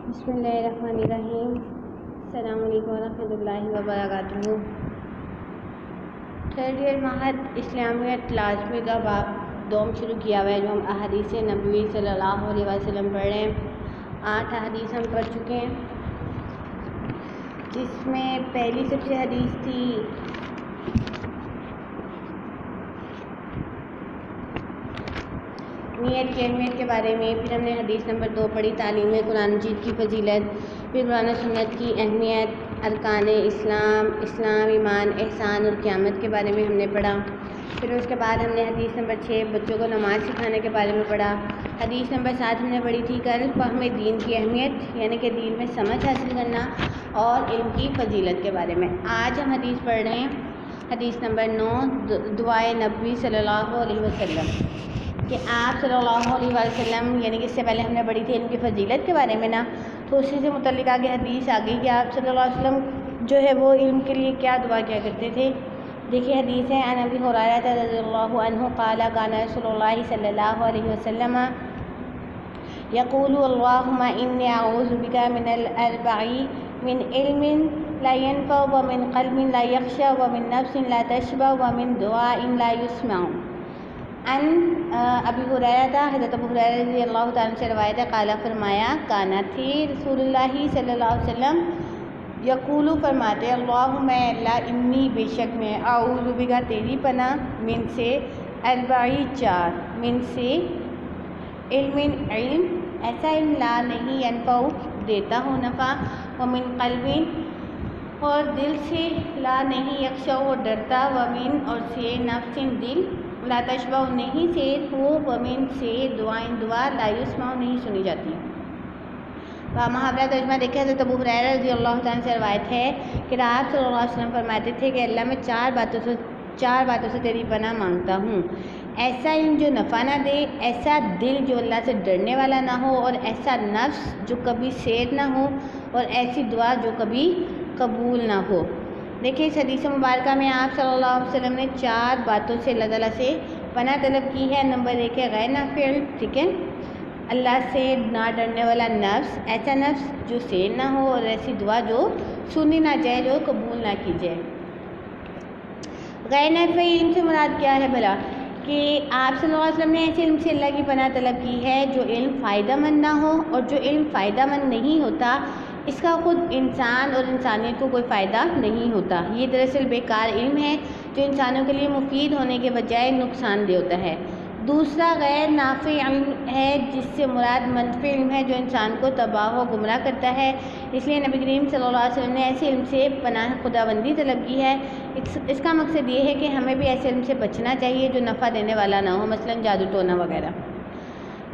بسم اللہ الرحمن الرحیم۔ السلام علیکم ورحمۃ اللہ وبرکاتہ۔ تھرڈ ایئر معہد اسلامیت لازمی کا باب دوم شروع کیا ہوا ہے، جو ہم احادیث نبوی صلی اللہ علیہ وسلم پڑھ رہے ہیں۔ 8 احادیث ہم پڑھ چکے ہیں، جس میں پہلی سب سے حدیث تھی نیت کی اہمیت کے بارے میں، پھر ہم نے حدیث نمبر 2 پڑھی تعلیم قرآن مجید کی فضیلت، پھر قرآن سنت کی اہمیت، ارکان اسلام، ایمان، احسان اور قیامت کے بارے میں ہم نے پڑھا۔ پھر اس کے بعد ہم نے حدیث نمبر 6 بچوں کو نماز سکھانے کے بارے میں پڑھا۔ حدیث نمبر 7 ہم نے پڑھی تھی کل فہم دین کی اہمیت، یعنی کہ دین میں سمجھ حاصل کرنا اور علم کی فضیلت کے بارے میں۔ آج ہم حدیث پڑھ رہے ہیں حدیث نمبر 9 دعائے نبوی صلی اللہ علیہ وسلم، کہ آپ صلی اللہ علیہ وسلم، یعنی کہ اس سے پہلے ہم نے پڑھی تھی ان کی فضیلت کے بارے میں نا، تو اسی سے متعلق آگے حدیث آ گئی کہ آپ صلی اللہ علیہ وسلم جو ہے وہ علم کے لیے کیا دعا کیا کرتے تھے۔ دیکھیے حدیث ہے عن ابی ہریرہ رضی اللہ عنہ قال کان رسول اللہ صلی اللہ علیہ وسلم یقول اللہم انی اعوذ بک من الاربع من علم لا ينفع ومن قلب لا يخشع ومن نفس لا تشبع ومن دعاء لا يسمع۔ ان ابی ہریرہ، حضرت ابو ہریرہ رضی اللہ تعالیٰ سے روایت ہے، قال فرمایا، کانا تھی رسول اللہ صلی اللہ علیہ وسلم یقول فرماتے، اللہم اللہ انی بے شک میں، اعوذ بکا تیری پناہ، من سے اربعی 4، من سے علم ایسا علم لا نہیں ینفع دیتا ہو نفع، ومن قلب اور دل سے لا نہیں یخشع وہ ڈرتا، ومن اور سے نفس دل لا تشبع نہیں سیر ہو، ومن سے دعائیں دعا لا یسمع نہیں سنی جاتی۔ محاورہ ترجمہ دیکھیں، حضرت ابو ہریرہ رضی اللہ تعالیٰ سے روایت ہے کہ آپ صلی اللہ علیہ وسلم فرماتے تھے کہ اللہ میں چار باتوں سے تیری پناہ مانگتا ہوں، ایسا علم جو نفع نہ دے، ایسا دل جو اللہ سے ڈرنے والا نہ ہو، اور ایسا نفس جو کبھی سیر نہ ہو، اور ایسی دعا جو کبھی قبول نہ ہو۔ دیکھیں اس حدیث مبارکہ میں آپ صلی اللہ علیہ وسلم نے 4 باتوں سے اللہ تعالیٰ سے پناہ طلب کی ہے۔ نمبر 1 ہے غیر نافع علم، ٹھیک ہے، اللہ سے نہ ڈرنے والا نفس، ایسا نفس جو سیر نہ ہو، اور ایسی دعا جو سنی نہ جائے، جو قبول نہ کی جائے۔ غیر نافع علم سے مراد کیا ہے بھلا؟ کہ آپ صلی اللہ علیہ وسلم نے ایسے علم سے اللہ کی پناہ طلب کی ہے جو علم فائدہ مند نہ ہو، اور جو علم فائدہ مند نہیں ہوتا اس کا خود انسان اور انسانیت کو کوئی فائدہ نہیں ہوتا۔ یہ دراصل بیکار علم ہے جو انسانوں کے لیے مفید ہونے کے بجائے نقصان دہ ہوتا ہے۔ دوسرا غیر نافع علم ہے، جس سے مراد منفی علم ہے جو انسان کو تباہ و گمراہ کرتا ہے۔ اس لیے نبی کریم صلی اللہ علیہ وسلم نے ایسے علم سے پناہ خداوندی طلب کی ہے۔ اس کا مقصد یہ ہے کہ ہمیں بھی ایسے علم سے بچنا چاہیے جو نفع دینے والا نہ ہو، مثلا جادو ٹونا وغیرہ۔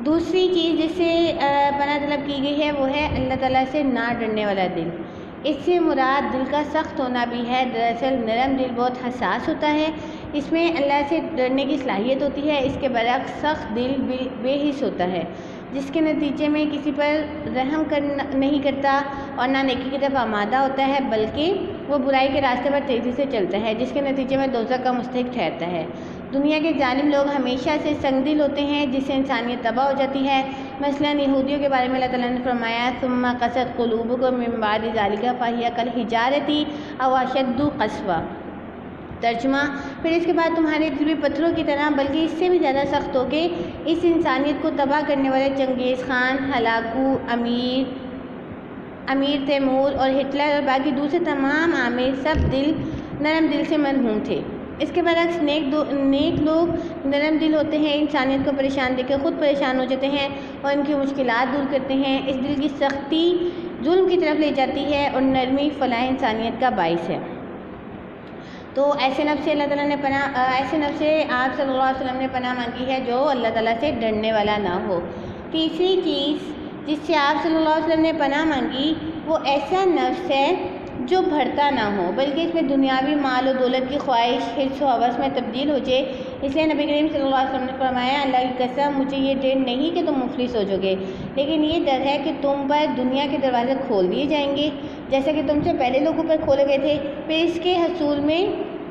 دوسری چیز جس سے پناہ طلب کی گئی ہے وہ ہے اللہ تعالیٰ سے نہ ڈرنے والا دل۔ اس سے مراد دل کا سخت ہونا بھی ہے۔ دراصل نرم دل بہت حساس ہوتا ہے، اس میں اللہ سے ڈرنے کی صلاحیت ہوتی ہے۔ اس کے برعکس سخت دل بے حس ہوتا ہے، جس کے نتیجے میں کسی پر رحم نہیں کرتا اور نہ نیکی کی طرف آمادہ ہوتا ہے، بلکہ وہ برائی کے راستے پر تیزی سے چلتا ہے، جس کے نتیجے میں دوزخ کا مستحق ٹھہرتا ہے۔ دنیا کے ظالم لوگ ہمیشہ سے سنگ دل ہوتے ہیں، جس سے انسانیت تباہ ہو جاتی ہے۔ مثلا یہودیوں کے بارے میں اللہ تعالیٰ نے فرمایا، ثم قست قلوبکم من بعد ذلک فہی کالحجارۃ او اشد قسوہ۔ ترجمہ، پھر اس کے بعد تمہارے دل بھی پتھروں کی طرح بلکہ اس سے بھی زیادہ سخت ہو کے اس انسانیت کو تباہ کرنے والے چنگیز خان، ہلاکو، امیر تیمور اور ہٹلر اور باقی دوسرے تمام عامل سب نرم دل سے مرحوم تھے۔ اس کے برعکس نیک لوگ نرم دل ہوتے ہیں، انسانیت کو پریشان دیکھ کر خود پریشان ہو جاتے ہیں اور ان کی مشکلات دور کرتے ہیں۔ اس دل کی سختی ظلم کی طرف لے جاتی ہے اور نرمی فلاح انسانیت کا باعث ہے۔ تو ایسے نفس سے اللہ تعالیٰ نے ایسے نفس سے آپ صلی اللہ علیہ وسلم نے پناہ مانگی ہے جو اللہ تعالیٰ سے ڈرنے والا نہ ہو۔ تیسری چیز جس سے آپ صلی اللہ علیہ وسلم نے پناہ مانگی وہ ایسا نفس ہے جو بڑھتا نہ ہو، بلکہ اس میں دنیاوی مال و دولت کی خواہش حرص و ہوس میں تبدیل ہو جائے۔ اس لیے نبی کریم صلی اللہ علیہ وسلم نے فرمایا، اللہ کی قسم مجھے یہ ڈر نہیں کہ تم مفلس ہو جاؤ گے، لیکن یہ ڈر ہے کہ تم پر دنیا کے دروازے کھول دیے جائیں گے جیسا کہ تم سے پہلے لوگوں پر کھولے گئے تھے، پھر اس کے حصول میں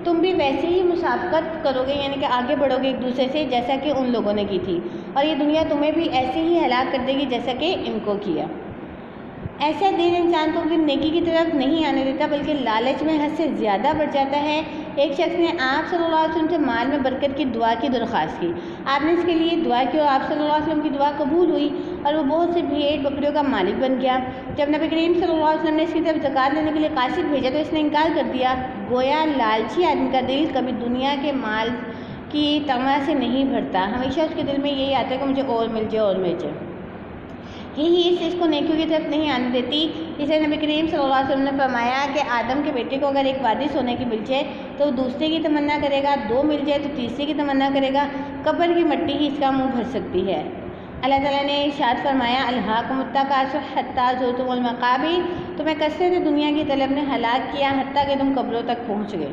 تم بھی ویسے ہی مسابقت کرو گے، یعنی کہ آگے بڑھو گے ایک دوسرے سے جیسا کہ ان لوگوں نے کی تھی، اور یہ دنیا تمہیں بھی ایسے ہی ہلاک کر دے گی جیسا کہ ان کو کیا۔ ایسا دن انسان کو پھر نیکی کی طرف نہیں آنے دیتا بلکہ لالچ میں حد سے زیادہ بڑھ جاتا ہے۔ ایک شخص نے آپ صلی اللہ علیہ وسلم سے مال میں برکت کی دعا کی درخواست کی۔ آپ نے اس کے لیے دعا کی اور آپ صلی اللہ علیہ وسلم کی دعا قبول ہوئی اور وہ بہت سے بھیڑ بکریوں کا مالک بن گیا۔ جب نبی کریم صلی اللہ علیہ وسلم نے اس کی طرف زکوٰۃ لینے کے لیے قاصد بھیجا تو اس نے انکار کر دیا۔ گویا لالچی آدمی کا دل کبھی دنیا کے مال کی طمع سے نہیں بھرتا، ہمیشہ اس کے دل میں یہی آتا ہے کہ مجھے اور مل جائے اور مل جائے۔ یہی اس کو نیکیوں کی طرف نہیں آنے دیتی۔ اسے نبی کریم صلی اللہ علیہ وسلم نے فرمایا کہ آدم کے بیٹے کو اگر ایک وادی سونے کی مل جائے تو وہ دوسرے کی تمنا کرے گا، دو مل جائے تو تیسرے کی تمنا کرے گا، قبر کی مٹی ہی اس کا منہ بھر سکتی ہے۔ اللہ تعالیٰ نے ارشاد فرمایا الہاکم التکاثر حتی زرتم المقابر، تمہیں کثرت دنیا کی طلب نے ہلاک کیا حتیٰ کہ تم قبروں تک پہنچ گئے۔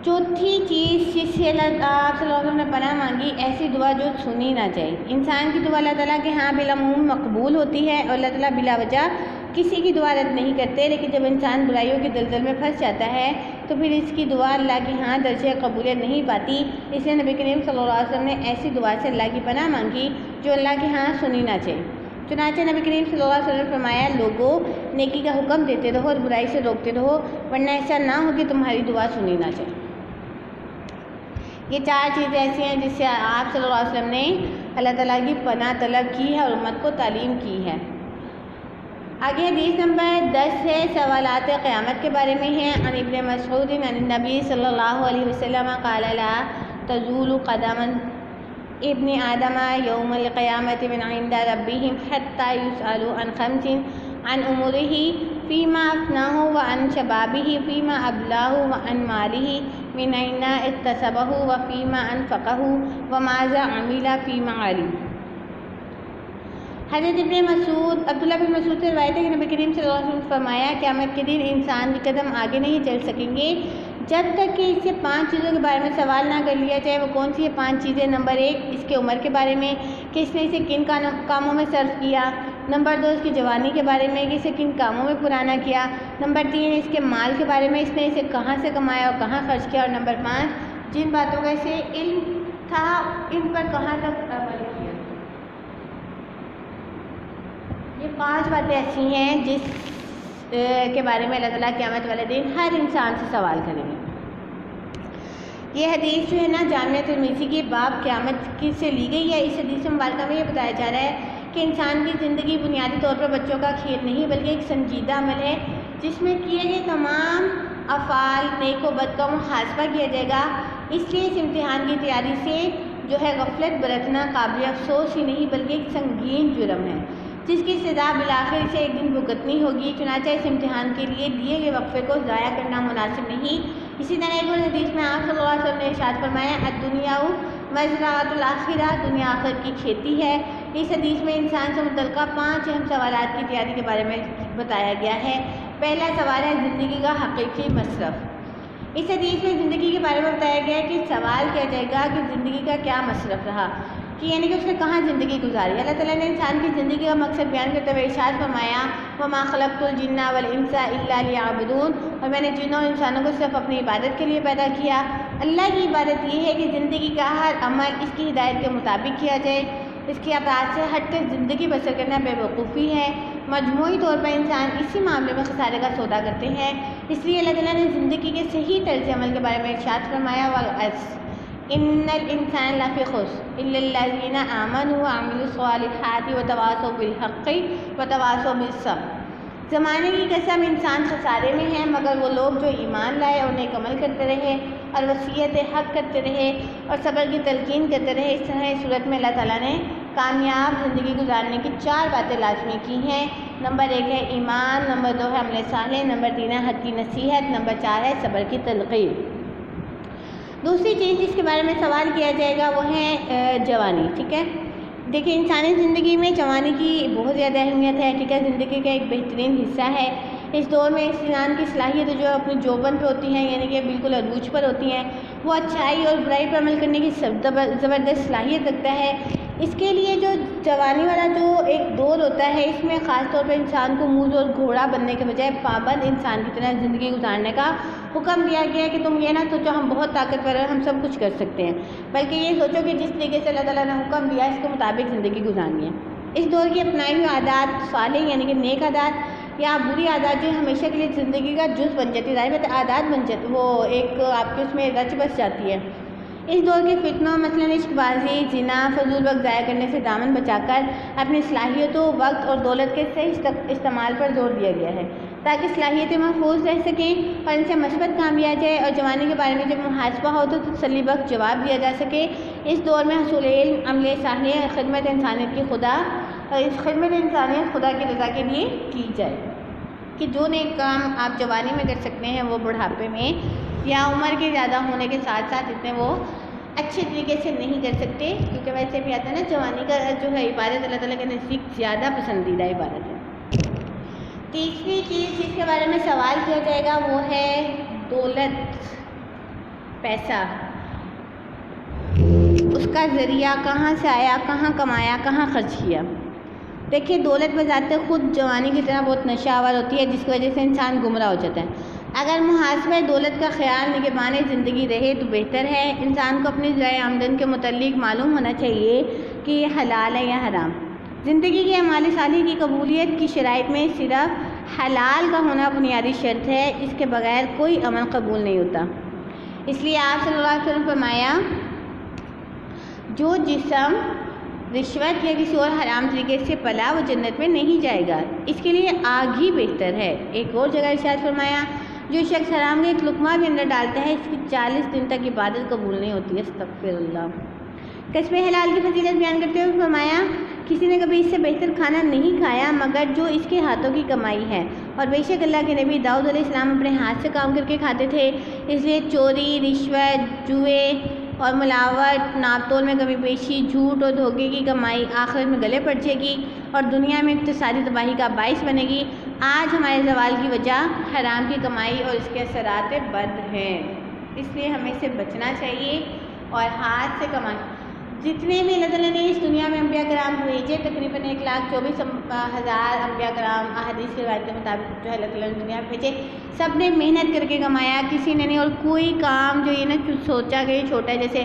چوتھی چیز جس سے آپ صلی اللہ علیہ وسلم نے پناہ مانگی، ایسی دعا جو سنی نہ جائے۔ انسان کی دعا اللہ تعالیٰ کے ہاں بالعموم مقبول ہوتی ہے اور اللہ تعالیٰ بلا وجہ کسی کی دعا رد نہیں کرتے، لیکن جب انسان برائیوں کی دلدل میں پھنس جاتا ہے تو پھر اس کی دعا اللہ کے ہاں درجہ قبولیت نہیں پاتی۔ اس لیے نبی کریم صلی اللہ علیہ وسلم نے ایسی دعا سے اللہ کی پناہ مانگی جو اللہ کے ہاں سنی نہ جائے۔ چنانچہ نبی کریم صلی اللہ علیہ وسلم نے فرمایا لوگوں نیکی کا حکم دیتے رہو اور برائی سے روکتے رہو ورنہ ایسا نہ ہو کہ تمہاری دعا سنی نہ جائے۔ یہ چار چیزیں ایسی ہیں جس سے آپ صلی اللہ علیہ وسلم نے اللہ تعالیٰ کی پناہ طلب کی ہے اور امت کو تعلیم کی ہے۔ آگے حدیث نمبر 10 ہے، سوالات قیامت کے بارے میں ہیں۔ عن ابن مسعود عن النبی صلی اللہ علیہ وسلم قال لا تزول قدم ابن آدم یوم القیامت من عند ربهم حتى يسألوا عن خمس عن امورہ فیما افناہ وعن شبابہ فیما ابلاہ وعن مالہ من أين اكتسبه وفيما أنفقه وماذا عمل فيما علم۔ حضرت ابن مسعود عبداللہ بن مسعود سے روایت ہے کہ نبی کریم صلی اللہ علیہ وسلم نے فرمایا قیامت کے دن انسان کے قدم آگے نہیں چل سکیں گے جب تک کہ اس سے 5 چیزوں کے بارے میں سوال نہ کر لیا جائے۔ وہ کون سی یہ 5 چیزیں؟ نمبر 1 اس کے عمر کے بارے میں کہ اس نے اسے کن کاموں میں صرف کیا۔ نمبر 2 اس کی جوانی کے بارے میں کہ اسے کن کاموں میں پرانا کیا۔ نمبر 3 اس کے مال کے بارے میں اس نے اسے کہاں سے کمایا اور کہاں خرچ کیا۔ اور نمبر 5 جن باتوں کا اسے علم تھا ان پر کہاں تک عمل کیا۔ یہ 5 باتیں ایسی ہیں جس کے بارے میں اللہ تعالیٰ قیامت والے دن ہر انسان سے سوال کریں گے۔ یہ حدیث جو ہے نا جامعہ ترمذی کی باب قیامت کی سے لی گئی ہے۔ اس حدیث مبارکہ میں یہ بتایا جا رہا ہے کہ انسان کی زندگی بنیادی طور پر بچوں کا کھیل نہیں بلکہ ایک سنجیدہ عمل ہے جس میں کیے گئے تمام افعال نیک و بد کا محاسبہ کیا جائے گا۔ اس لیے اس امتحان کی تیاری سے جو ہے غفلت برتنا قابل افسوس ہی نہیں بلکہ ایک سنگین جرم ہے جس کی سزا بالآخر اسے ایک دن بھگتنی ہوگی۔ چنانچہ اس امتحان کے لیے دیے گئے وقفے کو ضائع کرنا مناسب نہیں۔ اسی طرح ایک اور حدیث میں آپ صلی اللہ علیہ وسلم نے ارشاد فرمایا الدنیا مزرعۃ الآخرہ، دنیا آخرت کی کھیتی ہے۔ اس حدیث میں انسان سے متعلقہ 5 اہم سوالات کی تیاری کے بارے میں بتایا گیا ہے۔ پہلا سوال ہے زندگی کا حقیقی مصرف۔ اس حدیث میں زندگی کے بارے میں بتایا گیا ہے کہ سوال کیا جائے گا کہ زندگی کا کیا مصرف رہا، کہ یعنی کہ اس نے کہاں زندگی گزاری۔ اللہ تعالیٰ نے انسان کی زندگی کا مقصد بیان کرتے ہوئے ارشاد فرمایا وما خلقت الجن والانس الا لیعبدون، اور میں نے جنوں اور انسانوں کو صرف اپنی عبادت کے لیے پیدا کیا۔ اللہ کی عبادت یہ ہے کہ زندگی کا ہر عمل اس کی ہدایت کے مطابق کیا جائے، اس کی اطاعت سے ہٹ کر زندگی بسر کرنا بے وقوفی ہے۔ مجموعی طور پر انسان اسی معاملے میں خسارے کا سودا کرتے ہیں۔ اس لیے اللہ تعالیٰ نے زندگی کے صحیح طرز عمل کے بارے میں ارشاد فرمایا والعصر ان الانسان لفی خسر الا الذین آمنوا وعملوا الصالحات وتواصوا بالحق وتواصوا بالصبر۔ زمانے کی قسم انسان خسارے میں ہے مگر وہ لوگ جو ایمان لائے اور نیک عمل کرتے رہے اور وصیت حق کرتے رہے اور صبر کی تلقین کرتے رہے۔ اس طرح اس صورت میں اللہ تعالیٰ نے کامیاب زندگی گزارنے کی 4 باتیں لازمی کی ہیں۔ نمبر 1 ہے ایمان، نمبر 2 ہے عمل صالح، نمبر 3 ہے حق کی نصیحت، نمبر 4 ہے صبر کی تلقین۔ دوسری چیز جس کے بارے میں سوال کیا جائے گا وہ ہے جوانی، ٹھیک ہے۔ دیکھیں انسانی زندگی میں جوانی کی بہت زیادہ اہمیت ہے، ٹھیک ہے، زندگی کا ایک بہترین حصہ ہے۔ اس دور میں انسان کی صلاحیت جو اپنی جوبن پہ ہوتی ہیں یعنی کہ بالکل عروج پر ہوتی ہیں، وہ اچھائی اور برائی پر عمل کرنے کی زبردست صلاحیت رکھتا ہے۔ اس کے لیے جو جوانی والا جو ایک دور ہوتا ہے اس میں خاص طور پر انسان کو موز اور گھوڑا بننے کے بجائے پابند انسان کی طرح زندگی گزارنے کا حکم دیا گیا ہے کہ تم یہ نہ سوچو ہم بہت طاقتور ہیں ہم سب کچھ کر سکتے ہیں، بلکہ یہ سوچو کہ جس طریقے سے اللہ تعالیٰ نے حکم دیا اس کے مطابق زندگی گزارنی ہے۔ اس دور کی اپنائی ہوئی عادات صالح یعنی کہ نیک عادات یا بری عادات جو ہمیشہ کے لیے زندگی کا جز بن جاتی ہے، ظاہر ہے عادات بن جاتی، وہ ایک آپ کے اس میں رچ بس جاتی ہے۔ اس دور کے فتنوں مثلاً عشق بازی، زنا، فضول وقت ضائع کرنے سے دامن بچا کر اپنی صلاحیتوں، وقت اور دولت کے صحیح استعمال پر زور دیا گیا ہے تاکہ صلاحیتیں محفوظ رہ سکیں اور ان سے مثبت کام لیا جائے، اور جوانی کے بارے میں جب محاسبہ ہو تو تسلی بخش جواب دیا جا سکے۔ اس دور میں حصول علم، عمل صالح، خدمت انسانیت خدا کی رضا کے لیے کی جائے کہ جو نیک کام آپ جوانی میں کر سکتے ہیں وہ بڑھاپے میں یا عمر کے زیادہ ہونے کے ساتھ ساتھ اتنے وہ اچھے طریقے سے نہیں کر سکتے، کیونکہ ویسے بھی آتا ہے نا جوانی کا جو ہے عبادت اللہ تعالیٰ کے نزدیک زیادہ پسندیدہ عبادت ہے۔ تیسری چیز جس کے بارے میں سوال کیا جائے گا وہ ہے دولت، پیسہ، اس کا ذریعہ کہاں سے آیا، کہاں کمایا، کہاں خرچ کیا۔ دیکھیے دولت بذات خود جوانی کی طرح بہت نشہ آور ہوتی ہے جس کی وجہ سے انسان گمراہ ہو جاتا ہے۔ اگر محاسبہ دولت کا خیال نگہبان زندگی رہے تو بہتر ہے۔ انسان کو اپنی ذرائع آمدن کے متعلق معلوم ہونا چاہیے کہ یہ حلال ہے یا حرام۔ زندگی کے اعمال صالح کی قبولیت کی شرائط میں صرف حلال کا ہونا بنیادی شرط ہے، اس کے بغیر کوئی عمل قبول نہیں ہوتا۔ اس لیے آپ صلی اللہ علیہ وسلم فرمایا جو جسم رشوت یا کسی اور حرام طریقے سے پلا وہ جنت میں نہیں جائے گا، اس کے لیے آگ ہی بہتر ہے۔ ایک اور جگہ ارشاد فرمایا جو شخص حرام کا ایک لقمہ بھی اندر ڈالتا ہے اس کی 40 دن تک عبادت قبول نہیں ہوتی ہے۔ استغفر اللہ۔ کسب حلال کی فضیلت بیان کرتے ہوئے فرمایا کسی نے کبھی اس سے بہتر کھانا نہیں کھایا مگر جو اس کے ہاتھوں کی کمائی ہے، اور بے شک اللہ کے نبی داؤد علیہ السلام اپنے ہاتھ سے کام کر کے کھاتے تھے، اس لیے چوری، رشوت، جوئے اور ملاوٹ، ناپ تول میں کمی بیشی، جھوٹ اور دھوکے کی کمائی آخرت میں گلے پڑ جائے گی اور دنیا میں اقتصادی تباہی کا باعث بنے گی۔ آج ہمارے زوال کی وجہ حرام کی کمائی اور اس کے اثرات بد ہیں، اس لیے ہمیں اسے بچنا چاہیے اور ہاتھ سے کمانا۔ جتنے بھی اللہ تعالیٰ نے اس دنیا میں انبیاء کرام بھیجے، تقریباً 1,24,000 انبیاء کرام احادیث کی روایت کے مطابق جو ہے اللہ تعالیٰ نے دنیا میں بھیجے، سب نے محنت کر کے کمایا، کسی نے نہیں، اور کوئی کام جو یہ نہ سوچا کہ یہ چھوٹا ہے۔ جیسے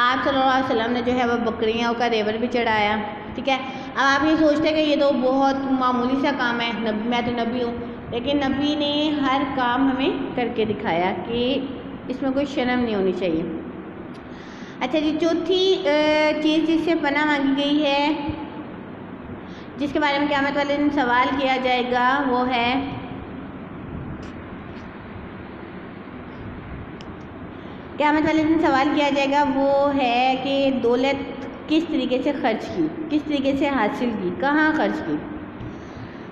آپ صلی اللہ علیہ وسلم نے جو ہے وہ بکریوں کا ریوڑ بھی چڑھایا، ٹھیک ہے۔ اب آپ یہ سوچتے ہیں کہ یہ تو بہت معمولی سا کام ہے، میں تو نبی ہوں، لیکن نبی نے ہر کام ہمیں کر کے دکھایا کہ اس میں کوئی شرم نہیں ہونی چاہیے۔ اچھا جی، چوتھی چیز جس سے پناہ مانگی گئی ہے، جس کے بارے میں قیامت والے دن سوال کیا جائے گا، وہ ہے کہ دولت کس طریقے سے خرچ کی، کس طریقے سے حاصل کی، کہاں خرچ کی۔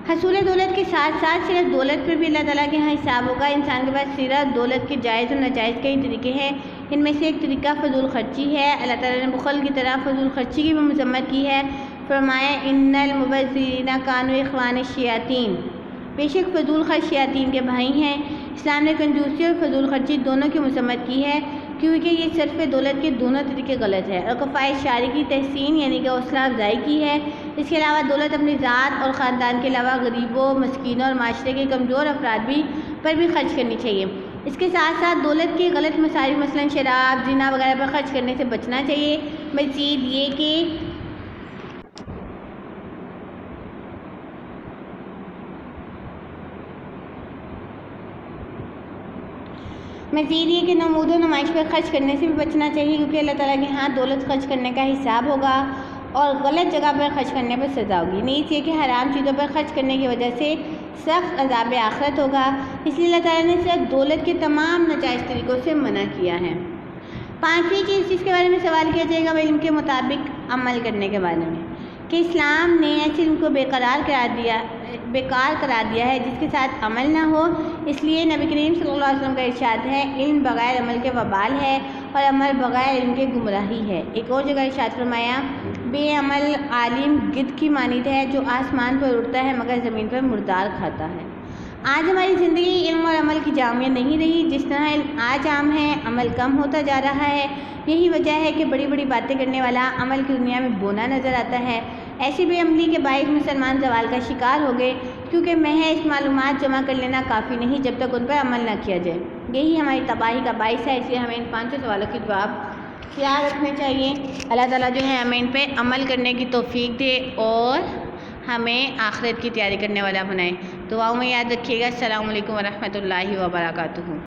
حصول دولت کے ساتھ ساتھ صرف دولت پر بھی اللہ تعالیٰ کے یہاں حساب ہوگا۔ انسان کے پاس صرف دولت کے جائز اور ناجائز کئی طریقے ہیں، ان میں سے ایک طریقہ فضول خرچی ہے۔ اللہ تعالیٰ نے بخل کی طرح فضول خرچی کی بھی مذمت کی ہے، فرمایا ان المبذرین کانوا اخوان الشیاطین، بے شک فضول خرچ شیاطین کے بھائی ہیں۔ اسلام نے کنجوسی اور فضول خرچی دونوں کی مذمت کی ہے کیونکہ یہ صرف دولت کے دونوں طریقے غلط ہے، اور کفایت شعری کی تحسین یعنی کہ حوصلہ افزائی کی ہے۔ اس کے علاوہ دولت اپنی ذات اور خاندان کے علاوہ غریبوں، مسکینوں اور معاشرے کے کمزور افراد پر بھی خرچ کرنی چاہیے۔ اس کے ساتھ ساتھ دولت کے غلط مصارف مثلاً شراب، زنا وغیرہ پر خرچ کرنے سے بچنا چاہیے۔ مزید یہ کہ نمود و نمائش پر خرچ کرنے سے بھی بچنا چاہیے، کیونکہ اللہ تعالیٰ کے ہاں دولت خرچ کرنے کا حساب ہوگا اور غلط جگہ پر خرچ کرنے پر سزا ہوگی۔ نیز یہ کہ حرام چیزوں پر خرچ کرنے کی وجہ سے سخت عذاب آخرت ہوگا، اس لیے اللہ تعالیٰ نے صرف دولت کے تمام ناجائز طریقوں سے منع کیا ہے۔ پانچویں چیز جس کے بارے میں سوال کیا جائے گا وہ علم کے مطابق عمل کرنے کے بارے میں، کہ اسلام نے ایسے علم کو بیکار قرار دیا ہے جس کے ساتھ عمل نہ ہو۔ اس لیے نبی کریم صلی اللہ علیہ وسلم کا ارشاد ہے علم بغیر عمل کے وبال ہے اور عمل بغیر علم کے گمراہی ہے۔ ایک اور جگہ ارشاد فرمایا بے عمل عالم گدھ کی مانند ہے جو آسمان پر اڑتا ہے مگر زمین پر مردار کھاتا ہے۔ آج ہماری زندگی علم اور عمل کی جامع نہیں رہی، جس طرح علم آج عام ہے عمل کم ہوتا جا رہا ہے۔ یہی وجہ ہے کہ بڑی بڑی باتیں کرنے والا عمل کی دنیا میں بونا نظر آتا ہے۔ ایسی بے عملی کے باعث مسلمان زوال کا شکار ہو گئے، کیونکہ محض معلومات جمع کر لینا کافی نہیں جب تک ان پر عمل نہ کیا جائے۔ یہی ہماری تباہی کا باعث ہے، اس لیے ہمیں ان 5 سوالوں کے جواب یاد رکھنے چاہیے۔ اللہ تعالیٰ جو ہے ہمیں ان پہ عمل کرنے کی توفیق دے اور ہمیں آخرت کی تیاری کرنے والا بنائے۔ دعاؤں میں یاد رکھیے گا۔ السلام علیکم ورحمۃ اللہ وبرکاتہ۔